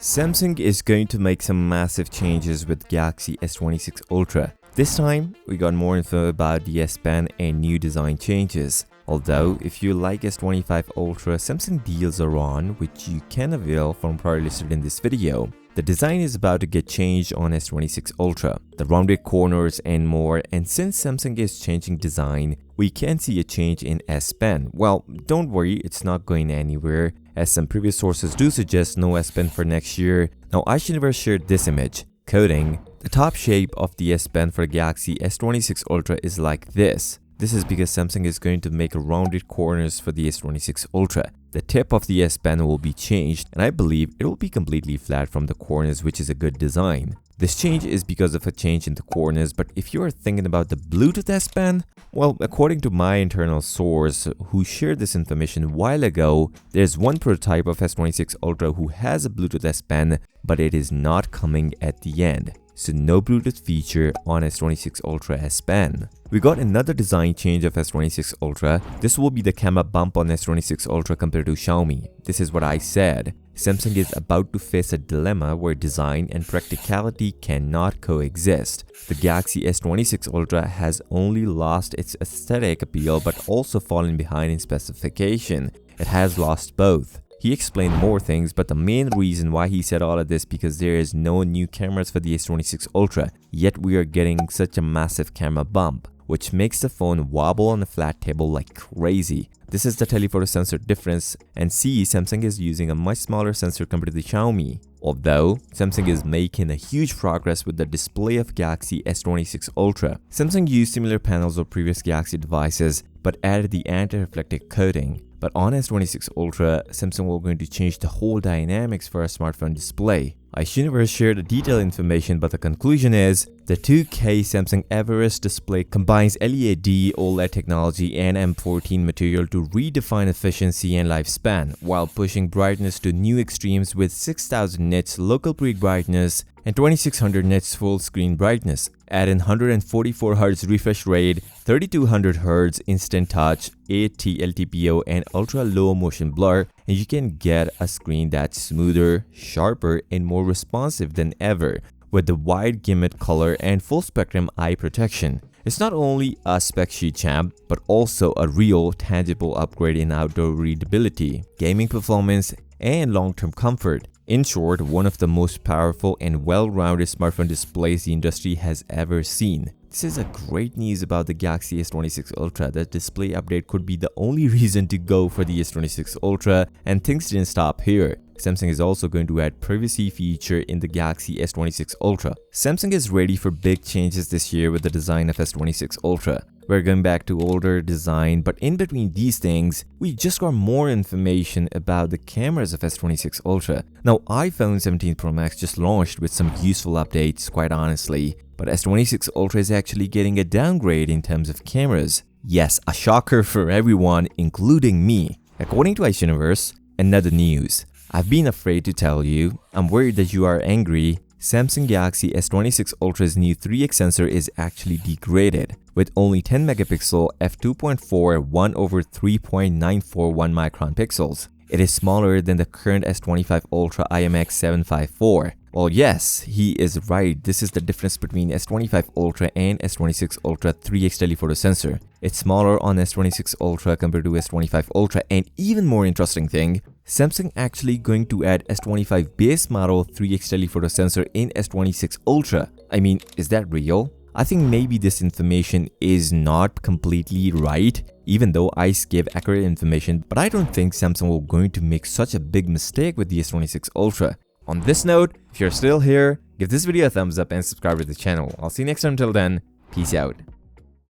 Samsung is going to make some massive changes with Galaxy S26 Ultra. This time, we got more info about the SPEN and new design changes. Although, if you like S25 Ultra, Samsung deals are on, which you can avail from prior listed in this video. The design is about to get changed on S26 Ultra, the rounded corners and more, and since Samsung is changing design, we can see a change in S-Pen. Well, don't worry, it's not going anywhere, as some previous sources do suggest no S-Pen for next year. Now, iSuniverse shared this image. Quoting, "The top shape of the S-Pen for Galaxy S26 Ultra is like this. This is because Samsung is going to make rounded corners for the S26 Ultra. The tip of the S-Pen will be changed, and I believe it will be completely flat from the corners, which is a good design. This change is because of a change in the corners, but if you are thinking about the Bluetooth S-Pen, well, according to my internal source who shared this information a while ago, there's one prototype of S26 Ultra who has a Bluetooth S-Pen, but it is not coming at the end. So no Bluetooth feature on S26 Ultra S-Pen. We got another design change of S26 Ultra. This will be the camera bump on S26 Ultra compared to Xiaomi. This is what I said. Samsung is about to face a dilemma where design and practicality cannot coexist. The Galaxy S26 Ultra has only lost its aesthetic appeal but also fallen behind in specification. It has lost both. He explained more things, but the main reason why he said all of this because there is no new cameras for the S26 Ultra, yet we are getting such a massive camera bump, which makes the phone wobble on a flat table like crazy. This is the telephoto sensor difference, and see, Samsung is using a much smaller sensor compared to the Xiaomi. Although, Samsung is making a huge progress with the display of Galaxy S26 Ultra. Samsung used similar panels of previous Galaxy devices, but added the anti-reflective coating. But on S26 Ultra, Samsung will going to change the whole dynamics for a smartphone display. iSuniverse shared the detailed information, but the conclusion is the 2K Samsung Everest display combines LED OLED technology and M14 material to redefine efficiency and lifespan, while pushing brightness to new extremes with 6000 nits local peak brightness and 2600 nits full screen brightness. Add in 144Hz refresh rate, 3200Hz instant touch, 8T LTPO and ultra low motion blur, and you can get a screen that's smoother, sharper and more responsive than ever, with the wide gamut color and full spectrum eye protection. It's not only a spec sheet champ, but also a real tangible upgrade in outdoor readability, gaming performance and long-term comfort. In short, one of the most powerful and well-rounded smartphone displays the industry has ever seen. This is a great news about the Galaxy S26 Ultra. The display update could be the only reason to go for the S26 Ultra, and things didn't stop here. Samsung is also going to add privacy feature in the Galaxy S26 Ultra. Samsung is ready for big changes this year with the design of S26 Ultra. We're going back to older design, but in between these things, we just got more information about the cameras of S26 Ultra. Now, iPhone 17 Pro Max just launched with some useful updates, quite honestly, but S26 Ultra is actually getting a downgrade in terms of cameras. Yes, a shocker for everyone, including me. According to iSuniverse, another news. I've been afraid to tell you. I'm worried that you are angry. Samsung Galaxy S26 Ultra's new 3x sensor is actually degraded, with only 10 megapixel f2.4 1/3.941 micron pixels. It is smaller than the current S25 Ultra IMX754. Well, yes, he is right. This is the difference between S25 Ultra and S26 Ultra 3x telephoto sensor. It's smaller on S26 Ultra compared to S25 Ultra, and even more interesting thing, Samsung actually going to add S25 base model 3x telephoto sensor in S26 Ultra. I mean, is that real? I think maybe this information is not completely right, even though I gave accurate information, but I don't think Samsung will going to make such a big mistake with the S26 Ultra. On this note, if you're still here, give this video a thumbs up and subscribe to the channel. I'll see you next time. Until then, peace out.